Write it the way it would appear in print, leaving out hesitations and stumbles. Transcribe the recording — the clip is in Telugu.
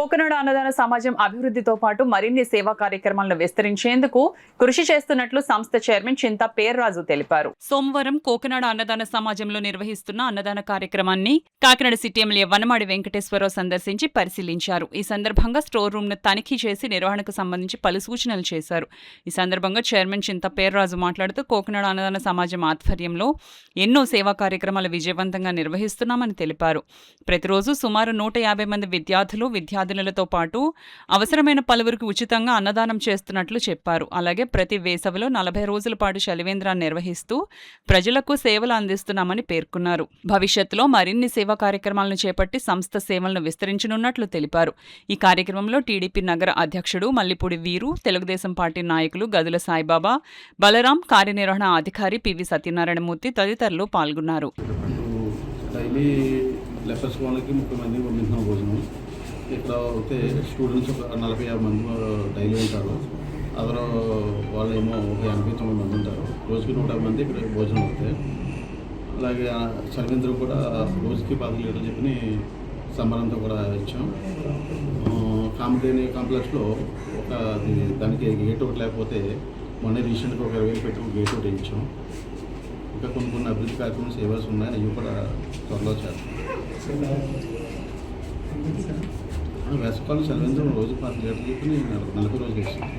కోకనాడ అన్నదాన సమాజం అభివృద్ధితో పాటు మరిన్ని సేవా కార్యక్రమాలను విస్తరించేందుకు కృషి చేస్తున్నట్లు సంస్థ చైర్మన్ చింతా పేర్రాజు తెలిపారు. సోమవారం కోకనాడ అన్నదాన సమాజంలో నిర్వహిస్తున్న అన్నదాన కార్యక్రమాన్ని కాకినాడ సిటీ ఎమ్మెల్యే వనమాడి వెంకటేశ్వరరావు సందర్శించి పరిశీలించారు. ఈ సందర్భంగా స్టోర్ రూమ్ ను తనిఖీ చేసి నిర్వహణకు సంబంధించి పలు సూచనలు చేశారు. ఈ సందర్భంగా చైర్మన్ చింతా పేర్రాజు మాట్లాడుతూ కోకనాడ అన్నదాన సమాజం ఆధ్వర్యంలో ఎన్నో సేవా కార్యక్రమాలు విజయవంతంగా నిర్వహిస్తున్నామని తెలిపారు. ప్రతిరోజు సుమారు 150 మంది విద్యార్థులతో పాటు అవసరమైన పలువురికి ఉచితంగా అన్నదానం చేస్తున్నట్లు చెప్పారు. అలాగే ప్రతి వేసవిలో 40 రోజుల పాటు చలివేంద్రాన్ని నిర్వహిస్తూ ప్రజలకు సేవలు అందిస్తున్నామని పేర్కొన్నారు. భవిష్యత్తులో మరిన్ని సేవా కార్యక్రమాలను చేపట్టి సంస్థ సేవలను విస్తరించనున్నట్లు తెలిపారు. ఈ కార్యక్రమంలో టీడీపీ నగర అధ్యక్షుడు మల్లిపూడి వీరు, తెలుగుదేశం పార్టీ నాయకులు గదుల సాయిబాబా, బలరాం, కార్యనిర్వహణ అధికారి పివి సత్యనారాయణమూర్తి తదితరులు పాల్గొన్నారు. ఇక్కడ అయితే స్టూడెంట్స్ ఒక 40-50 మంది డైలీ ఉంటారు. అందులో వాళ్ళు ఏమో ఒక 89 మంది ఉంటారు. రోజుకి 150 మంది ఇక్కడ భోజనం అవుతాయి. అలాగే చలివేంద్రం కూడా రోజుకి 10 లీటర్లు చెప్పి సంబరంతో కూడా ఇచ్చాం. కామధేని కాంప్లెక్స్లో దానికి గేట్ ఒకటి లేకపోతే మొన్న రీసెంట్గా ఒక 20,000 పెట్టి గేట్ ఒకటి ఇచ్చాం. ఇంకా కొన్ని అభివృద్ధి కార్యక్రమాలు సేవలు ఉన్నాయి. అవి కూడా త్వరలో చేస్తాం. వేసవికాలం చలివేంద్రం రోజు 10 లీటర్లు చెప్పి 40 రోజులు ఇస్తాం.